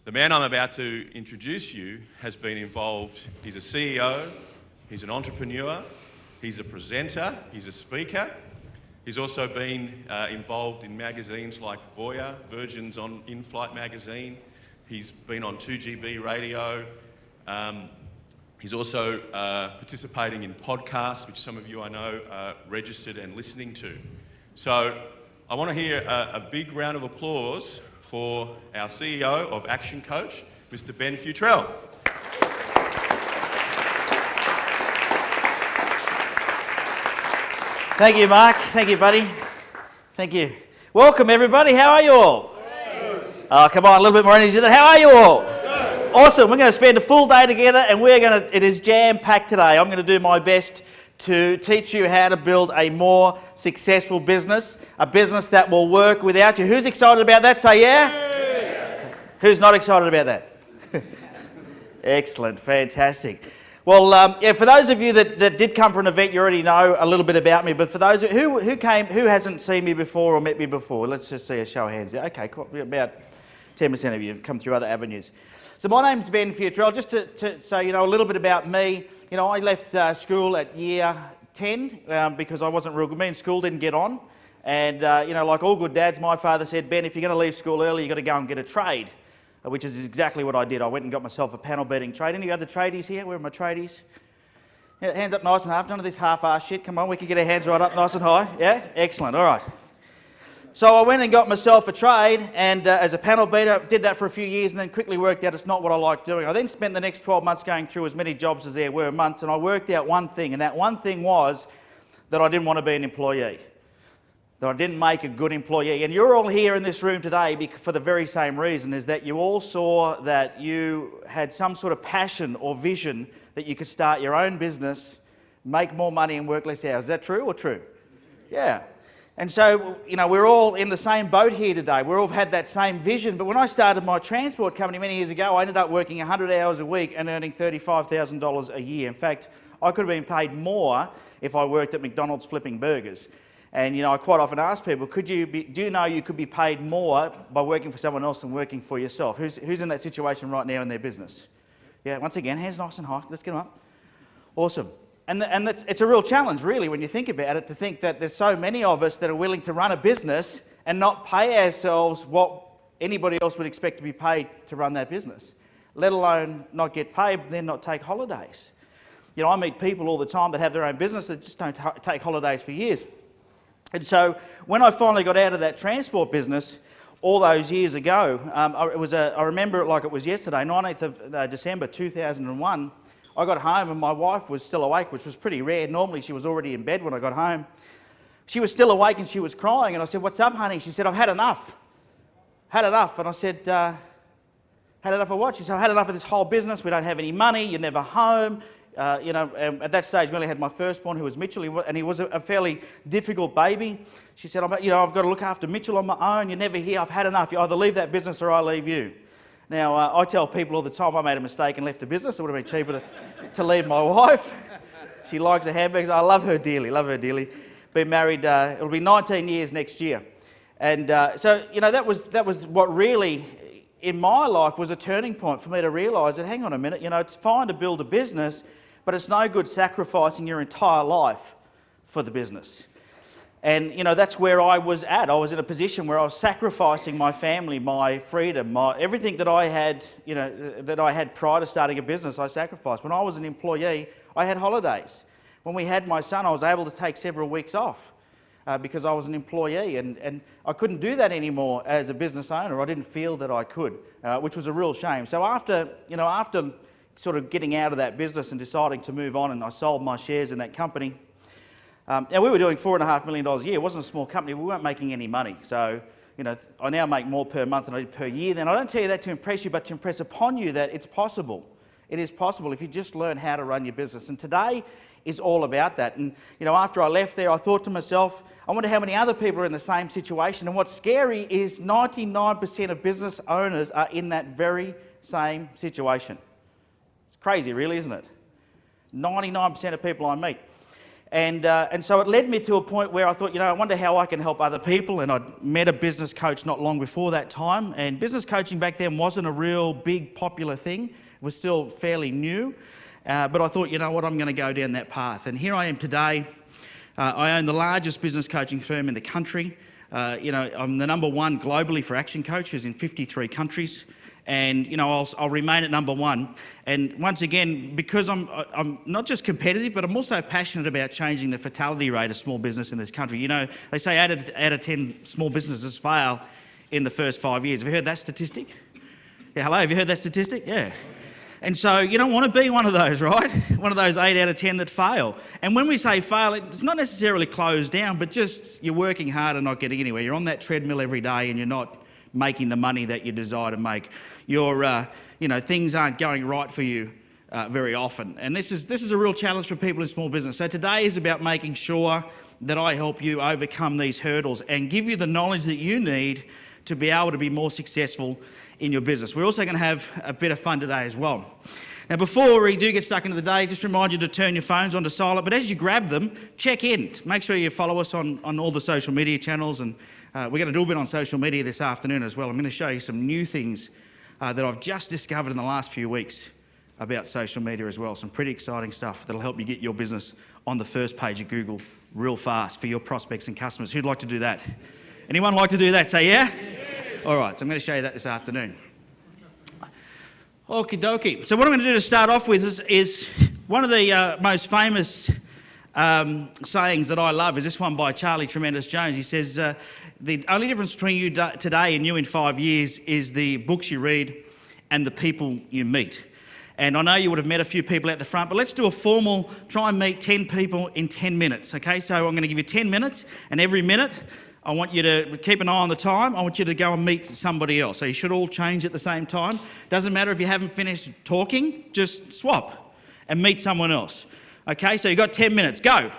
The man I'm about to introduce you has been involved. He's a CEO, he's an entrepreneur, he's a presenter, he's a speaker. He's also been involved in magazines like Voya, Virgin's on In-Flight magazine. He's been on 2GB radio. He's also participating in podcasts, which some of you I know are registered and listening to. So I want to hear a big round of applause for our CEO of Action Coach, Mr. Ben Fewtrell. Thank you, Mark. Thank you, buddy. Thank you. Welcome, everybody. How are you all? Good. Oh, come on, a little bit more energy than that. How are you all? Good. Awesome. We're going to spend a full day together, and it is jam-packed today. I'm going to do my best to teach you how to build a more successful business, a business that will work without you. Who's excited about that? Say yeah. Yeah. Who's not excited about that? Excellent. Fantastic. Well, for those of you that did come for an event, you already know a little bit about me. But for those who hasn't seen me before or met me before, let's just see a show of hands. Okay, cool. About 10% of you have come through other avenues. So my name's Ben Fewtrell. Just so you know a little bit about me. You know, I left school at year 10 because I wasn't real good. Me in school didn't get on. And, you know, like all good dads, my father said, Ben, if you're going to leave school early, you've got to go and get a trade, which is exactly what I did. I went and got myself a panel beating trade. Any other tradies here? Where are my tradies? Yeah, hands up nice and half. None of this half-ass shit. Come on, we can get our hands right up nice and high. Yeah? Excellent. All right. So I went and got myself a trade, and as a panel beater, did that for a few years and then quickly worked out it's not what I like doing. I then spent the next 12 months going through as many jobs as there were months, and I worked out one thing, and that one thing was that I didn't want to be an employee, that I didn't make a good employee. And you're all here in this room today for the very same reason, is that you all saw that you had some sort of passion or vision that you could start your own business, make more money and work less hours. Is that true or true? Yeah. And so, you know, we're all in the same boat here today. We all had that same vision. But when I started my transport company many years ago, I ended up working 100 hours a week and earning $35,000 a year. In fact, I could have been paid more if I worked at McDonald's flipping burgers. And, you know, I quite often ask people, do you know you could be paid more by working for someone else than working for yourself? Who's in that situation right now in their business? Yeah, once again, hands nice and high. Let's get them up. Awesome. And it's a real challenge, really, when you think about it, to think that there's so many of us that are willing to run a business and not pay ourselves what anybody else would expect to be paid to run that business, let alone not get paid, but then not take holidays. You know, I meet people all the time that have their own business that just don't take holidays for years. And so when I finally got out of that transport business all those years ago, I remember it like it was yesterday, 19th of December 2001, I got home and my wife was still awake, which was pretty rare. Normally she was already in bed when I got home. She was still awake and she was crying, and I said, "What's up, honey?" She said, "I've had enough." Had enough. And I said, had enough of what? She said, "I've had enough of this whole business. We don't have any money. You're never home." You know, at that stage, we only had my firstborn, who was Mitchell, and he was a fairly difficult baby. She said, "I've got to look after Mitchell on my own. You're never here. I've had enough. You either leave that business or I leave you." Now, I tell people all the time I made a mistake and left the business. It would have been cheaper to leave my wife. She likes her handbags. I love her dearly, Been married, it'll be 19 years next year. And so, you know, that was what really, in my life, was a turning point for me to realise that, hang on a minute, you know, it's fine to build a business, but it's no good sacrificing your entire life for the business. And, you know, that's where I was at. I was in a position where I was sacrificing my family, my freedom, everything that I had, you know, that I had prior to starting a business, I sacrificed. When I was an employee, I had holidays. When we had my son, I was able to take several weeks off because I was an employee, and I couldn't do that anymore as a business owner. I didn't feel that I could, which was a real shame. So after sort of getting out of that business and deciding to move on, and I sold my shares in that company. Now, we were doing $4.5 million a year. It wasn't a small company. We weren't making any money. So, you know, I now make more per month than I did per year. Then I don't tell you that to impress you, but to impress upon you that it's possible. It is possible if you just learn how to run your business. And today is all about that. And, you know, after I left there, I thought to myself, I wonder how many other people are in the same situation. And what's scary is 99% of business owners are in that very same situation. It's crazy, really, isn't it? 99% of people I meet. And so it led me to a point where I thought, I wonder how I can help other people. And I'd met a business coach not long before that time. And business coaching back then wasn't a real big popular thing. It was still fairly new. But I thought, I'm going to go down that path. And here I am today. I own the largest business coaching firm in the country. I'm the number one globally for action coaches in 53 countries. And I'll remain at number one. And once again, because I'm not just competitive, but I'm also passionate about changing the fatality rate of small business in this country. They say out of 10 small businesses fail in the first 5 years. Have you heard that statistic? Yeah, hello, have you heard that statistic? Yeah. And so you don't want to be one of those, right? One of those 8 out of 10 that fail. And when we say fail, it's not necessarily closed down, but just you're working hard and not getting anywhere. You're on that treadmill every day and you're not making the money that you desire to make. Things aren't going right for you very often. And this is a real challenge for people in small business. So today is about making sure that I help you overcome these hurdles and give you the knowledge that you need to be able to be more successful in your business. We're also going to have a bit of fun today as well. Now, before we do get stuck into the day, just remind you to turn your phones onto silent. But as you grab them, check in. Make sure you follow us on all the social media channels. And we're going to do a bit on social media this afternoon as well. I'm going to show you some new things that I've just discovered in the last few weeks about social media as well. Some pretty exciting stuff that'll help you get your business on the first page of Google real fast for your prospects and customers. Who'd like to do that? Anyone like to do that? Say yeah? All right, so I'm going to show you that this afternoon. Okie dokie. So what I'm going to do to start off with is one of the most famous sayings that I love is this one by Charlie Tremendous Jones. He says, the only difference between you today and you in 5 years is the books you read and the people you meet. And I know you would have met a few people at the front, but let's do a formal, try and meet 10 people in 10 minutes, okay? So I'm going to give you 10 minutes, and every minute I want you to keep an eye on the time. I want you to go and meet somebody else. So you should all change at the same time. Doesn't matter if you haven't finished talking, just swap and meet someone else. Okay, so you've got 10 minutes. Go.